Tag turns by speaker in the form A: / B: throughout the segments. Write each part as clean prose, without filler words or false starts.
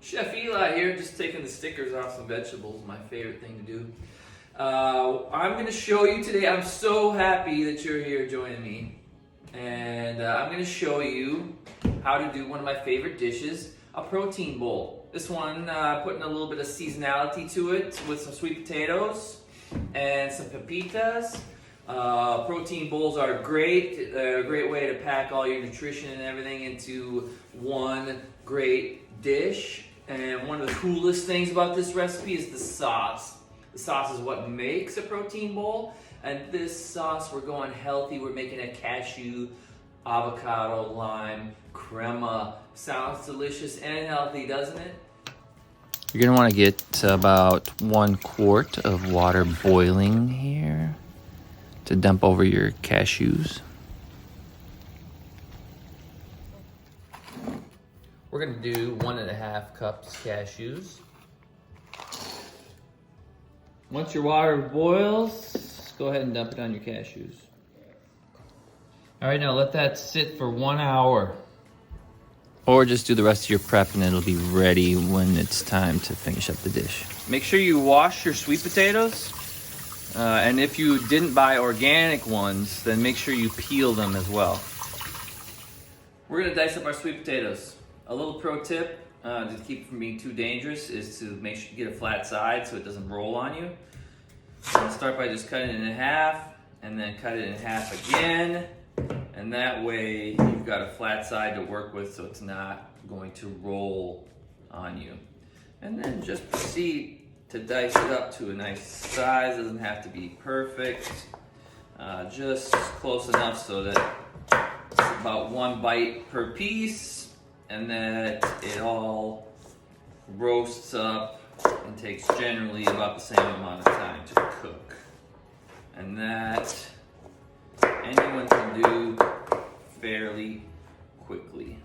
A: Chef Eli here, just taking the stickers off some vegetables, my favorite thing to do. I'm going to show you today, I'm so happy that you're here joining me. And I'm going to show you how to do one of my favorite dishes, a protein bowl. This one, putting a little bit of seasonality to it with some sweet potatoes and some pepitas. Protein bowls are great. They're a great way to pack all your nutrition and everything into one great dish. And one of the coolest things about this recipe is the sauce. The sauce is what makes a protein bowl. And this sauce, we're going healthy. We're making a cashew, avocado, lime, crema. Sounds delicious and healthy, doesn't it?
B: You're gonna want to get about 1 quart of water boiling here to dump over your cashews. We're gonna do 1.5 cups cashews. Once your water boils, go ahead and dump it on your cashews. All right, now let that sit for 1 hour. Or just do the rest of your prep and it'll be ready when it's time to finish up the dish. Make sure you wash your sweet potatoes. And if you didn't buy organic ones, then make sure you peel them as well.
A: We're gonna dice up our sweet potatoes. A little pro tip to keep it from being too dangerous is to make sure you get a flat side so it doesn't roll on you. Start by just cutting it in half and then cut it in half again. And that way you've got a flat side to work with so it's not going to roll on you. And then just proceed to dice it up to a nice size. Doesn't have to be perfect. Just close enough so that it's about 1 bite per piece and that it all roasts up and takes generally about the same amount of time to cook. And that anyone can do fairly quickly.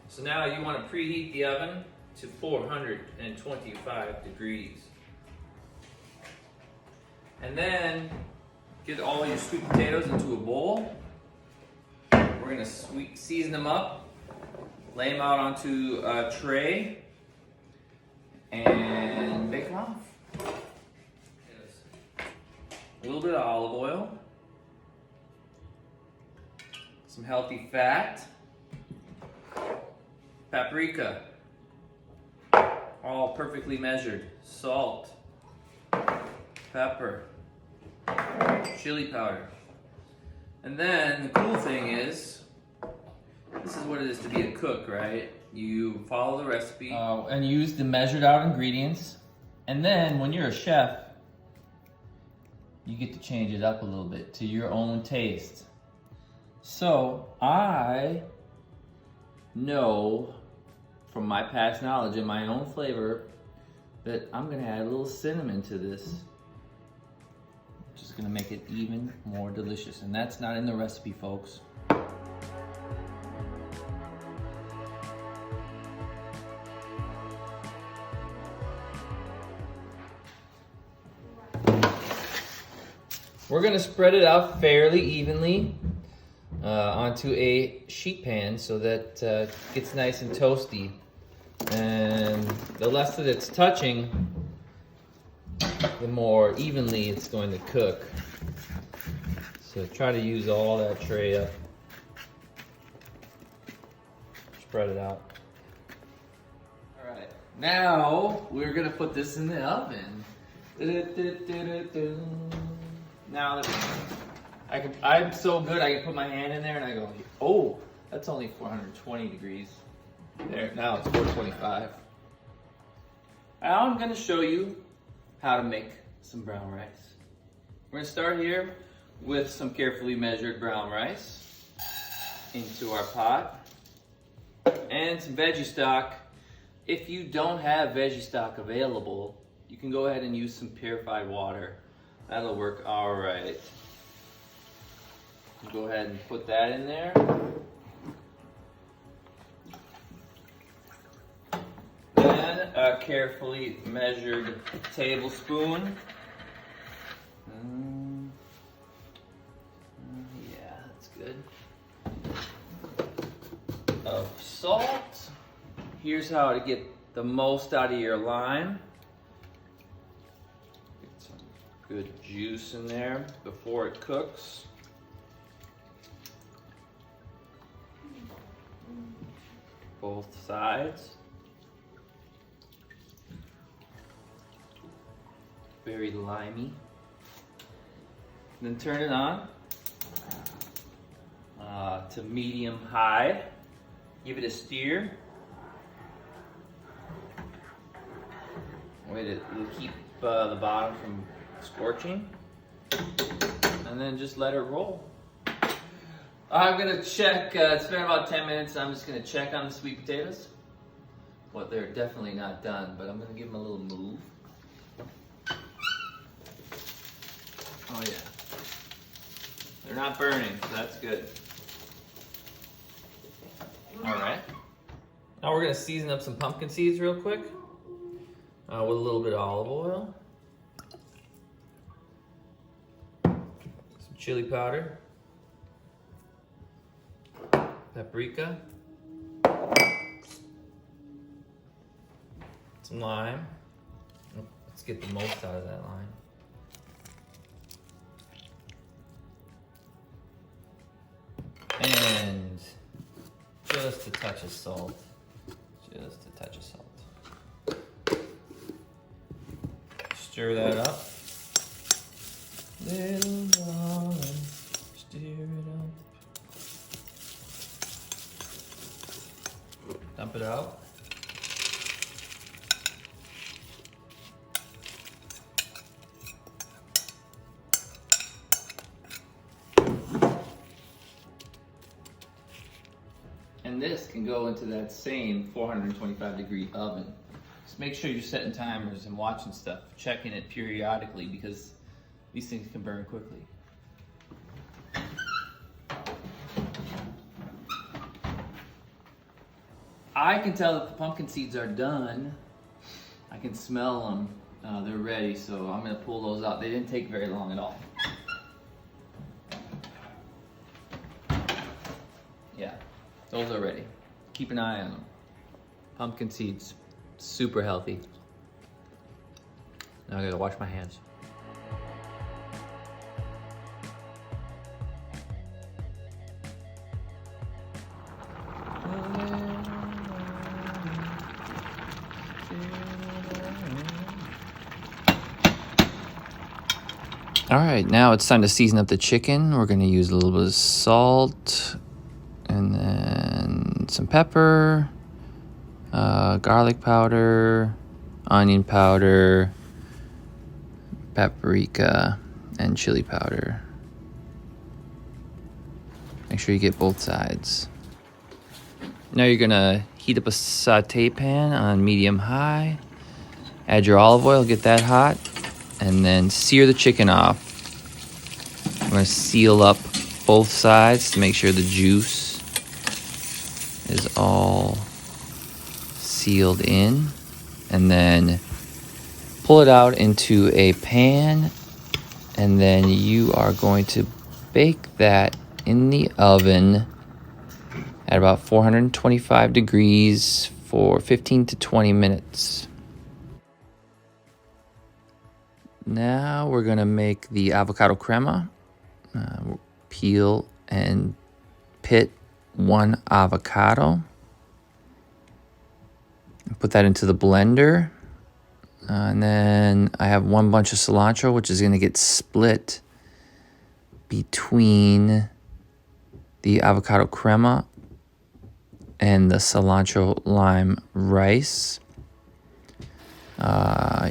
A: So now you want to preheat the oven to 425 degrees. And then get all your sweet potatoes into a bowl. We're going to season them up, lay them out onto a tray, and bake them off. A little bit of olive oil, some healthy fat, paprika, all perfectly measured, salt, pepper, chili powder. And then the cool thing is, this is what it is to be a cook, right? You follow the recipe and use the measured out ingredients. And then when you're a chef, you get to change it up a little bit to your own taste. So I know from my past knowledge and my own flavor that I'm gonna add a little cinnamon to this, which is gonna make it even more delicious. And that's not in the recipe, folks. We're gonna spread it out fairly evenly onto a sheet pan so that it gets nice and toasty. And the less that it's touching, the more evenly it's going to cook. So try to use all that tray up. Spread it out. All right, now we're gonna put this in the oven. Now I'm so good I can put my hand in there and I go, oh, that's only 420 degrees. There, now it's 425. Now I'm gonna show you how to make some brown rice. We're gonna start here with some carefully measured brown rice.
B: into our pot. And some veggie stock. If you don't have veggie stock available, you can go ahead and use some purified water. That'll work all right. Go ahead and put that in there. Then a carefully measured tablespoon. Yeah, that's good. Of salt. Here's how to get the most out of your lime. Get some good juice in there before it cooks. Both sides. Very limey. Then turn it on to medium high. Give it a stir. Wait, it'll keep the bottom from scorching. And then just let it roll. I'm gonna check, it's been about 10 minutes. I'm just gonna check on the sweet potatoes. Well, they're definitely not done, but I'm gonna give them a little move. Oh yeah. They're not burning, so that's good. All right. Now we're gonna season up some pumpkin seeds real quick with a little bit of olive oil. Some chili powder. Paprika. Some lime. Let's get the most out of that lime. And just a touch of salt. Just a touch of salt. Stir that up. Little darling, stir it up. Dump it out. And this can go into that same 425 degree oven. Just make sure you're setting timers and watching stuff, checking it periodically because these things can burn quickly. I can tell that the pumpkin seeds are done. I can smell them. They're ready, so I'm gonna pull those out. They didn't take very long at all. Yeah, those are ready. Keep an eye on them. Pumpkin seeds, super healthy. Now I gotta wash my hands. All right, now it's time to season up the chicken. We're gonna use a little bit of salt and then some pepper, garlic powder, onion powder, paprika, and chili powder. Make sure you get both sides. Now you're gonna heat up a saute pan on medium high. Add your olive oil, get that hot, and then sear the chicken off. I'm gonna seal up both sides to make sure the juice is all sealed in. And then pull it out into a pan, and then you are going to bake that in the oven at about 425 degrees for 15 to 20 minutes. Now we're gonna make the avocado crema. Peel and pit one avocado. Put that into the blender. And then I have one bunch of cilantro, which is gonna get split between the avocado crema and the cilantro lime rice.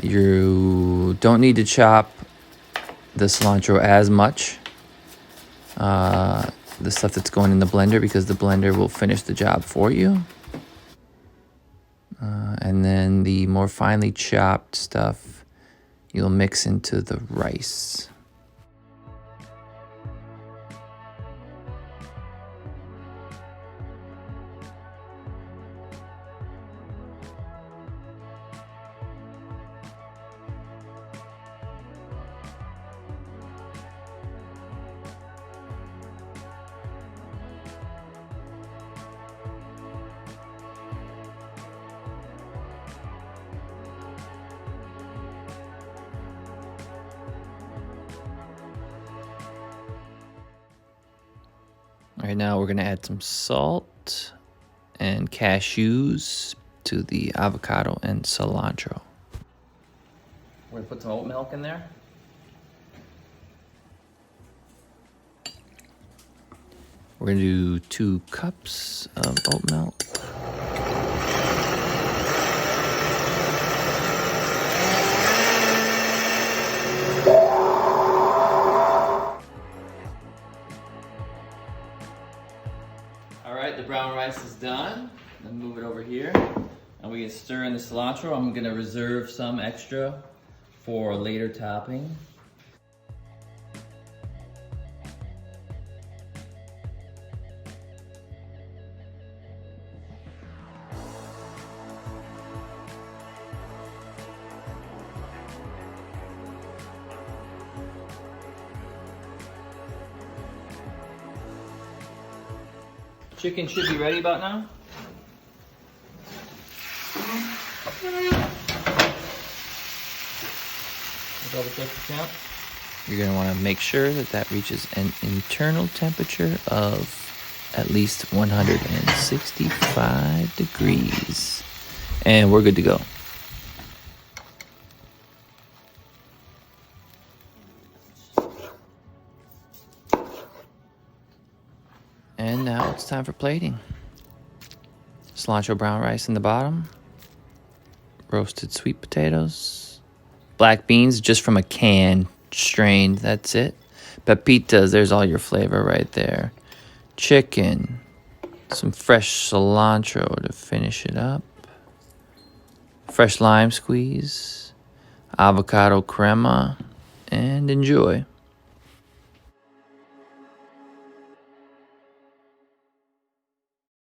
B: You don't need to chop the cilantro as much. the stuff that's going in the blender because the blender will finish the job for you. And then the more finely chopped stuff you'll mix into the rice. All right, now we're gonna add some salt and cashews to the avocado and cilantro. We're gonna put some oat milk in there. We're gonna do 2 cups of oat milk. All right, the brown rice is done. Then move it over here. And we can stir in the cilantro. I'm gonna reserve some extra for later topping. Chicken should be ready about now. Double check the count. You're going to want to make sure that that reaches an internal temperature of at least 165 degrees. And we're good to go. And now it's time for plating. Cilantro brown rice in the bottom. Roasted sweet potatoes. Black beans just from a can, strained, that's it. Pepitas, there's all your flavor right there. Chicken. Some fresh cilantro to finish it up. Fresh lime squeeze. Avocado crema. And enjoy.